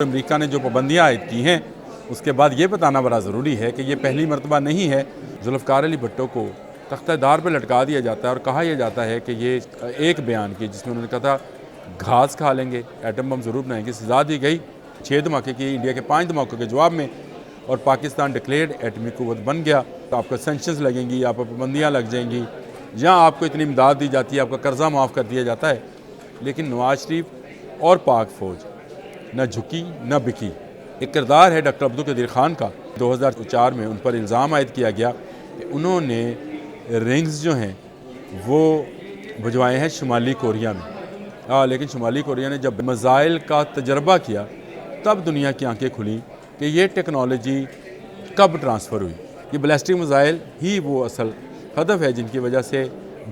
امریکہ نے جو پابندیاں عائد کی ہیں اس کے بعد یہ بتانا بڑا ضروری ہے کہ یہ پہلی مرتبہ نہیں ہے ذوالفقار علی بھٹو کو تختہ دار پہ لٹکا دیا جاتا ہے اور کہا یہ جاتا ہے کہ یہ ایک بیان کی جس میں انہوں نے کہا تھا گھاس کھا لیں گے، ایٹم بم ضرور بنائیں گے، سزا دی گئی 6 دھماکے کی انڈیا کے 5 دھماکوں کے جواب میں، اور پاکستان ڈکلیئرڈ ایٹمی قوت بن گیا۔ تو آپ کو سینکشنز لگیں گی، آپ کو پابندیاں لگ جائیں گی، جہاں آپ کو اتنی امداد دی جاتی ہے، آپ کا قرضہ معاف کر دیا جاتا ہے، لیکن نواز شریف اور پاک فوج نہ جھکی نہ بکی۔ ایک کردار ہے ڈاکٹر عبدالقدیر خان کا، 2004 میں ان پر الزام عائد کیا گیا کہ انہوں نے رنگز جو ہیں وہ بھجوائے ہیں شمالی کوریا میں، لیکن شمالی کوریا نے جب میزائل کا تجربہ کیا تب دنیا کی آنکھیں کھلیں کہ یہ ٹیکنالوجی کب ٹرانسفر ہوئی۔ یہ بیلسٹک میزائل ہی وہ اصل ہدف ہے جن کی وجہ سے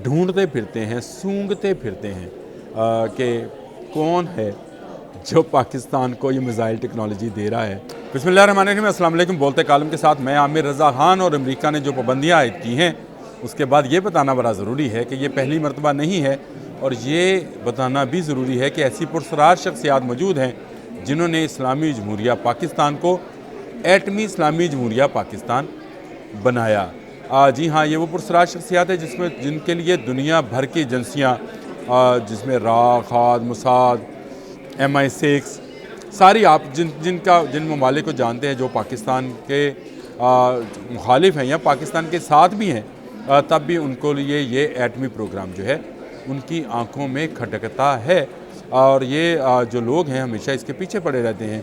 ڈھونڈتے پھرتے ہیں، سونگتے پھرتے ہیں کہ کون ہے جو پاکستان کو یہ میزائل ٹیکنالوجی دے رہا ہے۔ بسم اللہ الرحمن الرحیم، السلام علیکم۔ بولتے کالم کے ساتھ میں عامر رضا خان۔ اور امریکہ نے جو پابندیاں عائد کی ہیں اس کے بعد یہ بتانا بڑا ضروری ہے کہ یہ پہلی مرتبہ نہیں ہے، اور یہ بتانا بھی ضروری ہے کہ ایسی پرسرار شخصیات موجود ہیں جنہوں نے اسلامی جمہوریہ پاکستان کو ایٹمی اسلامی جمہوریہ پاکستان بنایا۔ جی ہاں، یہ وہ پرسرار شخصیات ہیں جن کے لیے دنیا بھر کی ایجنسیاں، جس میں را، خاد، موساد، MI6 ساری آپ جن ممالک کو جانتے ہیں جو پاکستان کے مخالف ہیں یا پاکستان کے ساتھ بھی ہیں، تب بھی ان کو لیے یہ ایٹمی پروگرام جو ہے ان کی آنکھوں میں کھٹکتا ہے، اور یہ جو لوگ ہیں ہمیشہ اس کے پیچھے پڑے رہتے ہیں۔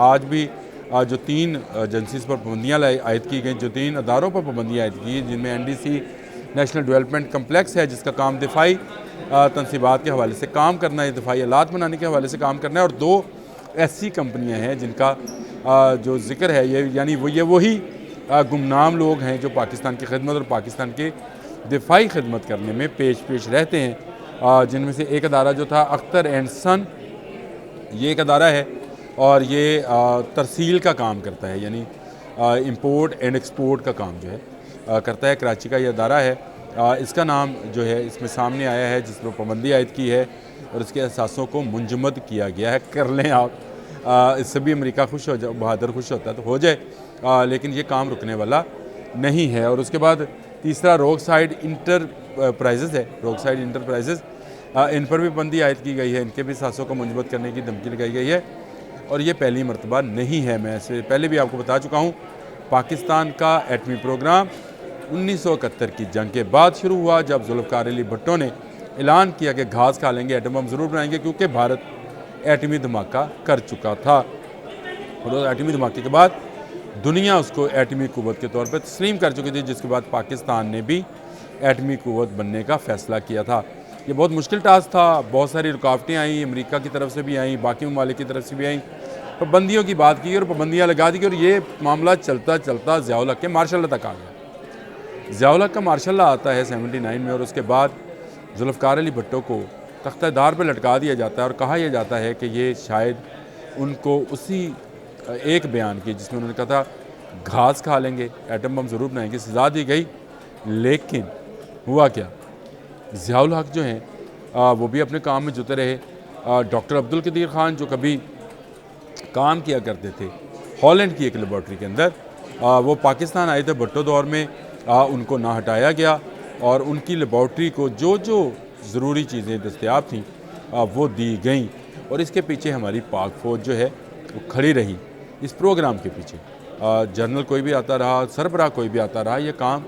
آج بھی جو 3 ایجنسیز پر پابندیاں عائد کی گئیں، جو 3 اداروں پر پابندیاں عائد کی گئیں، جن میں NDC نیشنل ڈیولپمنٹ کمپلیکس ہے جس کا کام دفاعی تنصیبات کے حوالے سے کام کرنا ہے، دفاعی آلات بنانے کے حوالے سے کام کرنا ہے، اور 2 ایسی کمپنیاں ہیں جن کا جو ذکر ہے یعنی وہی گمنام لوگ ہیں جو پاکستان کی خدمت اور پاکستان کے دفاعی خدمت کرنے میں پیش رہتے ہیں، جن میں سے ایک ادارہ جو تھا اختر اینڈ سن، یہ ایک ادارہ ہے اور یہ ترسیل کا کام کرتا ہے، یعنی امپورٹ اینڈ ایکسپورٹ کا کام جو ہے کرتا ہے۔ کراچی کا یہ ادارہ ہے، اس کا نام جو ہے اس میں سامنے آیا ہے جس پر پابندی عائد کی ہے اور اس کے اثاثوں کو منجمد کیا گیا ہے۔ کر لیں آپ، اس سے بھی امریکہ خوش ہو جائے، بہادر خوش ہوتا ہے تو ہو جائے، لیکن یہ کام رکنے والا نہیں ہے۔ اور اس کے بعد تیسرا روک سائڈ انٹرپرائزز ہے، روک سائڈ انٹرپرائزز، ان پر بھی پابندی عائد کی گئی ہے، ان کے بھی اثاثوں کو منجمد کرنے کی دھمکی لگائی گئی ہے، اور یہ پہلی مرتبہ نہیں ہے۔ میں اسے پہلے بھی آپ کو بتا چکا ہوں، پاکستان کا ایٹمی پروگرام 1971 کی جنگ کے بعد شروع ہوا، جب ذوالفقار علی بھٹو نے اعلان کیا کہ گھاس کھا لیں گے، ایٹم بم ضرور بنائیں گے، کیونکہ بھارت ایٹمی دھماکہ کر چکا تھا، اور اس ایٹمی دھماکے کے بعد دنیا اس کو ایٹمی قوت کے طور پہ تسلیم کر چکی تھی، جس کے بعد پاکستان نے بھی ایٹمی قوت بننے کا فیصلہ کیا تھا۔ یہ بہت مشکل ٹاسک تھا، بہت ساری رکاوٹیں آئیں، امریکہ کی طرف سے بھی آئیں، باقی ممالک کی طرف سے بھی آئیں، پابندیوں کی بات کی اور پابندیاں لگا دی گئی، اور یہ معاملہ چلتا چلتا ضیاء الحق کے مارشل لا تک آ گیا۔ ضیاء الحق کا مارشل لا آتا ہے 79 میں، اور اس کے بعد ذوالفقار علی بھٹو کو تختہ دار پہ لٹکا دیا جاتا ہے اور کہا یہ جاتا ہے کہ یہ شاید ان کو اسی ایک بیان کی جس میں انہوں نے کہا تھا گھاس کھا لیں گے، ایٹم بم ضرور بنائیں گے، سزا دی گئی، لیکن ہوا کیا؟ ضیاء الحق جو ہیں وہ بھی اپنے کام میں جتے رہے۔ ڈاکٹر عبدالقدیر خان جو کبھی کام کیا کرتے تھے ہالینڈ کی ایک لیبارٹری کے اندر، وہ پاکستان آئے تھے بھٹو دور میں، ان کو نہ ہٹایا گیا، اور ان کی لیبارٹری کو جو ضروری چیزیں دستیاب تھیں وہ دی گئیں، اور اس کے پیچھے ہماری پاک فوج جو ہے وہ کھڑی رہی اس پروگرام کے پیچھے۔ جنرل کوئی بھی آتا رہا، سربراہ کوئی بھی آتا رہا، یہ کام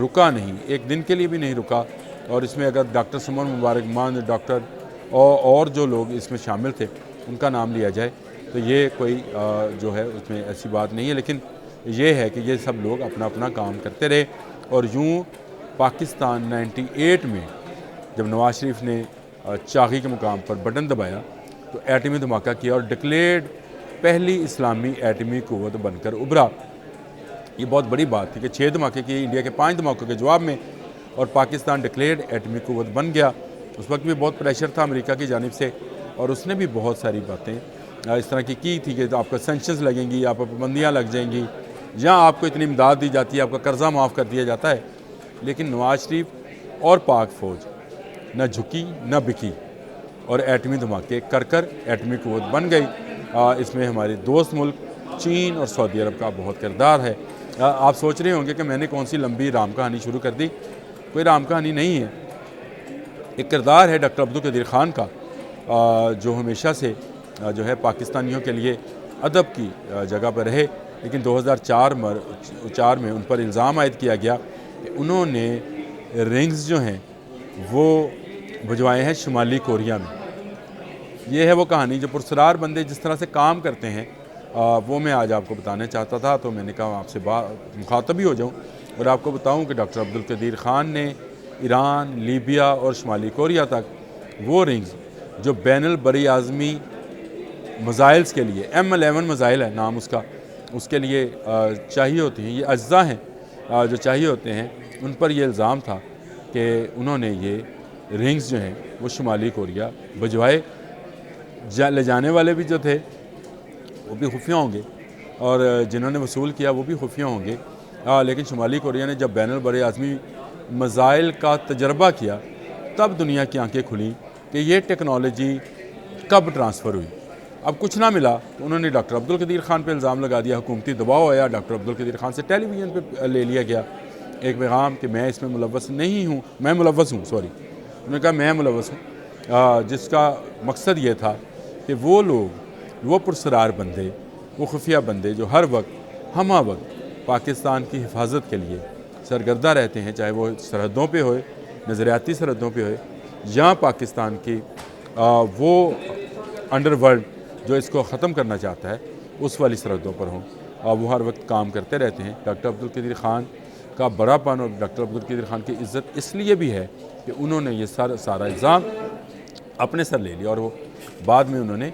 رکا نہیں، ایک دن کے لیے بھی نہیں رکا۔ اور اس میں اگر ڈاکٹر سمون مبارک مان، ڈاکٹر اور جو لوگ اس میں شامل تھے ان کا نام لیا جائے تو یہ کوئی جو ہے اس میں ایسی بات نہیں ہے، لیکن یہ ہے کہ یہ سب لوگ اپنا اپنا کام کرتے رہے، اور یوں پاکستان 98 میں جب نواز شریف نے چاغی کے مقام پر بٹن دبایا تو ایٹمی دھماکہ کیا اور ڈکلیئرڈ پہلی اسلامی ایٹمی قوت بن کر ابھرا۔ یہ بہت بڑی بات تھی کہ 6 دھماکے کی انڈیا کے 5 دھماکوں کے جواب میں، اور پاکستان ڈکلیئرڈ ایٹمی قوت بن گیا۔ اس وقت بھی بہت پریشر تھا امریکہ کی جانب سے، اور اس نے بھی بہت ساری باتیں اس طرح کی تھی کہ آپ کو سینکشنز لگیں گی، آپ کو پابندیاں لگ جائیں گی، جہاں آپ کو اتنی امداد دی جاتی ہے، آپ کا قرضہ معاف کر دیا جاتا ہے، لیکن نواز شریف اور پاک فوج نہ جھکی نہ بکی، اور ایٹمی دھماکے کر ایٹمی قوت بن گئی، اس میں ہمارے دوست ملک چین اور سعودی عرب کا بہت کردار ہے۔ آپ سوچ رہے ہوں گے کہ میں نے کون سی لمبی رام کہانی شروع کر دی۔ کوئی رام کہانی نہیں ہے، ایک کردار ہے ڈاکٹر عبدالقدیر خان کا، جو ہمیشہ سے جو ہے پاکستانیوں کے لیے ادب کی جگہ پر رہے، لیکن 2004 میں ان پر الزام عائد کیا گیا کہ انہوں نے رنگز جو ہیں وہ بھجوائے ہیں شمالی کوریا میں۔ یہ ہے وہ کہانی، جو پرسرار بندے جس طرح سے کام کرتے ہیں وہ میں آج آپ کو بتانا چاہتا تھا، تو میں نے کہا آپ سے مخاطب ہی ہو جاؤں اور آپ کو بتاؤں کہ ڈاکٹر عبدالقدیر خان نے ایران، لیبیا اور شمالی کوریا تک وہ رنگز جو بین البری اعظمی میزائلز کے لیے M11 میزائل ہے نام اس کا، اس کے لیے چاہیے ہوتی ہیں، یہ اجزاء ہیں جو چاہیے ہوتے ہیں، ان پر یہ الزام تھا کہ انہوں نے یہ رنگز جو ہیں وہ شمالی کوریا بھجوائے۔ لے جانے والے بھی جو تھے وہ بھی خفیہ ہوں گے اور جنہوں نے وصول کیا وہ بھی خفیہ ہوں گے، لیکن شمالی کوریا نے جب بین البری اعظمی میزائل کا تجربہ کیا تب دنیا کی آنکھیں کھلیں کہ یہ ٹیکنالوجی کب ٹرانسفر ہوئی۔ اب کچھ نہ ملا تو انہوں نے ڈاکٹر عبدالقدیر خان پہ الزام لگا دیا، حکومتی دباؤ آیا، ڈاکٹر عبدالقدیر خان سے ٹیلی ویژن پہ لے لیا گیا ایک پیغام کہ میں اس میں ملوث نہیں ہوں، میں ملوث ہوں، انہوں نے کہا میں ملوث ہوں، جس کا مقصد یہ تھا کہ وہ لوگ، وہ پرسرار بندے، وہ خفیہ بندے جو ہر وقت ہمہ وقت پاکستان کی حفاظت کے لیے سرگردہ رہتے ہیں، چاہے وہ سرحدوں پہ ہوئے، نظریاتی سرحدوں پہ ہوئے، یا پاکستان کی وہ انڈر ورلڈ جو اس کو ختم کرنا چاہتا ہے اس والی سرحدوں پر ہوں، وہ ہر وقت کام کرتے رہتے ہیں۔ ڈاکٹر عبدالقدیر خان کا بڑا پن اور ڈاکٹر عبدالقدیر خان کی عزت اس لیے بھی ہے کہ انہوں نے یہ سارا الزام اپنے سر لے لیا، اور وہ بعد میں انہوں نے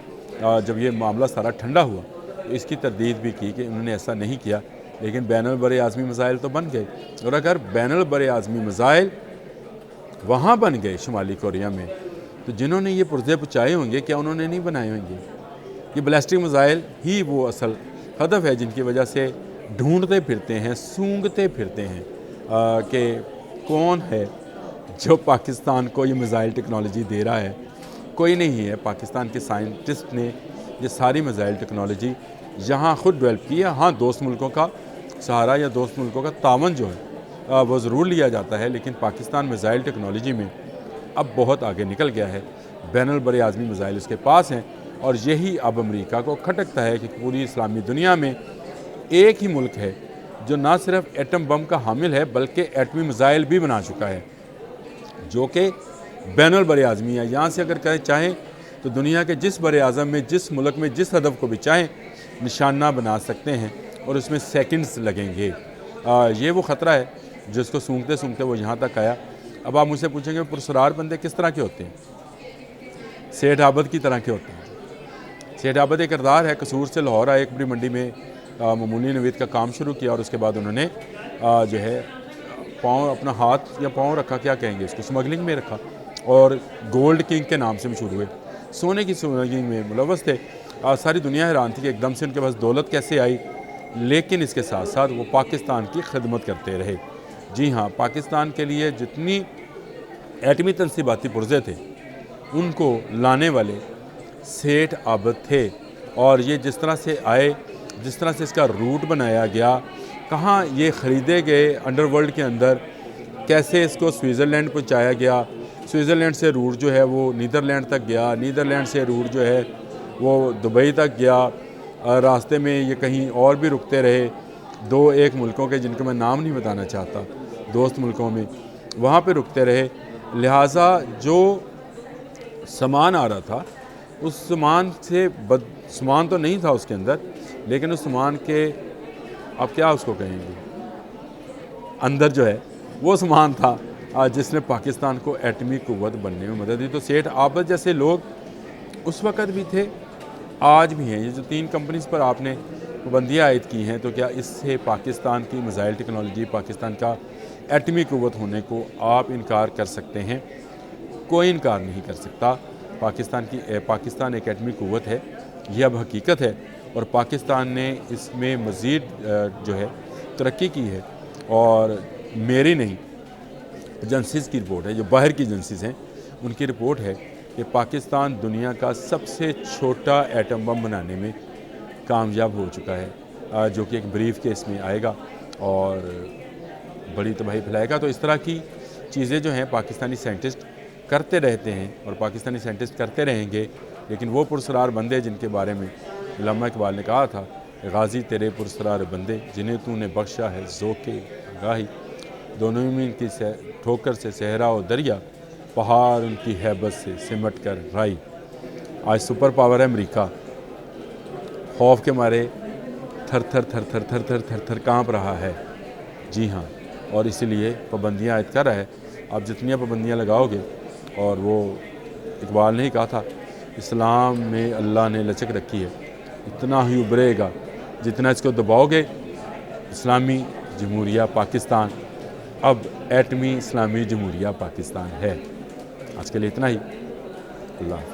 جب یہ معاملہ سارا ٹھنڈا ہوا تو اس کی تردید بھی کی کہ انہوں نے ایسا نہیں کیا، لیکن بین البری اعظمی میزائل تو بن گئے، اور اگر بین البری اعظمی میزائل وہاں بن گئے شمالی کوریا میں تو جنہوں نے یہ پرزے پچائے ہوں گے کیا انہوں نے نہیں بنائے ہوں گے؟ یہ بلاسٹک میزائل ہی وہ اصل ہدف ہے جن کی وجہ سے ڈھونڈتے پھرتے ہیں، سونگتے پھرتے ہیں کہ کون ہے جو پاکستان کو یہ میزائل ٹیکنالوجی دے رہا ہے۔ کوئی نہیں ہے، پاکستان کے سائنٹسٹ نے یہ ساری میزائل ٹیکنالوجی یہاں خود ڈیولپ کی ہے۔ ہاں، دوست ملکوں کا سہارا یا دوست ملکوں کا تعاون جو ہے وہ ضرور لیا جاتا ہے، لیکن پاکستان میزائل ٹیکنالوجی میں اب بہت آگے نکل گیا ہے، بین البری اعظمی میزائل اس کے پاس ہیں، اور یہی اب امریکہ کو کھٹکتا ہے کہ پوری اسلامی دنیا میں ایک ہی ملک ہے جو نہ صرف ایٹم بم کا حامل ہے بلکہ ایٹمی میزائل بھی بنا چکا ہے، جو کہ بین البری اعظمی ہے۔ یہاں سے اگر چاہیں تو دنیا کے جس بر اعظم میں، جس ملک میں، جس ہدف کو بھی چاہیں نشانہ بنا سکتے ہیں، اور اس میں سیکنڈز لگیں گے۔ یہ وہ خطرہ ہے جس کو سونگتے سونگتے وہ یہاں تک آیا۔ اب آپ مجھ سے پوچھیں گے پرسرار بندے کس طرح کے ہوتے ہیں؟ سیٹھ عابد کی طرح کے ہوتے ہیں۔ سیٹھ عابد ایک کردار ہے، قصور سے لاہور آئے، ایک بڑی منڈی میں معمولی نوید کا کام شروع کیا، اور اس کے بعد انہوں نے جو ہے اپنا ہاتھ یا پاؤں رکھا، کیا کہیں گے اس کو، سمگلنگ میں رکھا، اور گولڈ کنگ کے نام سے مشہور ہوئے، سونے کی سمگلنگ میں ملوث تھے۔ ساری دنیا حیران تھی کہ ایک دم سے ان کے پاس دولت کیسے آئی، لیکن اس کے ساتھ ساتھ وہ پاکستان کی خدمت کرتے رہے۔ جی ہاں، پاکستان کے لیے جتنی ایٹمی تنصیباتی پرزے تھے ان کو لانے والے سیٹھ عابد تھے، اور یہ جس طرح سے آئے، جس طرح سے اس کا روٹ بنایا گیا، کہاں یہ خریدے گئے انڈر ورلڈ کے اندر، کیسے اس کو سوئٹزرلینڈ پہنچایا گیا، سوئٹزرلینڈ سے روٹ جو ہے وہ نیدرلینڈ تک گیا، نیدرلینڈ سے روٹ جو ہے وہ دبئی تک گیا، راستے میں یہ کہیں اور بھی رکتے رہے، ایک ملکوں کے جن کو میں نام نہیں بتانا چاہتا، دوست ملکوں میں، وہاں پہ رکتے رہے۔ لہٰذا جو سامان آ رہا تھا اس سامان سے سامان تو نہیں تھا اس کے اندر، لیکن اس سامان کے اب کیا اس کو کہیں گے، اندر جو ہے وہ سامان تھا جس نے پاکستان کو ایٹمی قوت بننے میں مدد دی۔ تو سیٹھ عابد جیسے لوگ اس وقت بھی تھے، آج بھی ہیں۔ یہ جو 3 کمپنیز پر آپ نے پابندیاں عائد کی ہیں، تو کیا اس سے پاکستان کی میزائل ٹیکنالوجی، پاکستان کا ایٹمی قوت ہونے کو آپ انکار کر سکتے ہیں؟ کوئی انکار نہیں کر سکتا۔ پاکستان ایک ایٹمی قوت ہے، یہ اب حقیقت ہے، اور پاکستان نے اس میں مزید جو ہے ترقی کی ہے، اور میری نہیں، ایجنسیز کی رپورٹ ہے، جو باہر کی ایجنسیز ہیں ان کی رپورٹ ہے کہ پاکستان دنیا کا سب سے چھوٹا ایٹم بم بنانے میں کامیاب ہو چکا ہے، جو کہ ایک بریف کیس میں آئے گا اور بڑی تباہی پھیلائے گا۔ تو اس طرح کی چیزیں جو ہیں پاکستانی سائنٹسٹ کرتے رہتے ہیں اور پاکستانی سائنٹسٹ کرتے رہیں گے، لیکن وہ پرسرار بندے جن کے بارے میں علامہ اقبال نے کہا تھا، غازی تیرے پرسرار بندے جنہیں تو نے بخشا ہے ذوق آگاہی، دونوں میں ان کی ٹھوکر سے صحرا و دریا، پہاڑ ان کی ہیبت سے سمٹ کر رائی۔ آج سپر پاور ہے امریکہ، خوف کے مارے تھر تھر تھر تھر تھر تھر تھر تھر کانپ رہا ہے، جی ہاں، اور اسی لیے پابندیاں عائد کر رہا ہے۔ آپ جتنی پابندیاں لگاؤ گے، اور وہ اقبال نے ہی کہا تھا، اسلام میں اللہ نے لچک رکھی ہے، اتنا ہی ابھرے گا جتنا اس کو دباؤ گے۔ اسلامی جمہوریہ پاکستان اب ایٹمی اسلامی جمہوریہ پاکستان ہے۔ آج کے لیے اتنا ہی، اللہ حافظ۔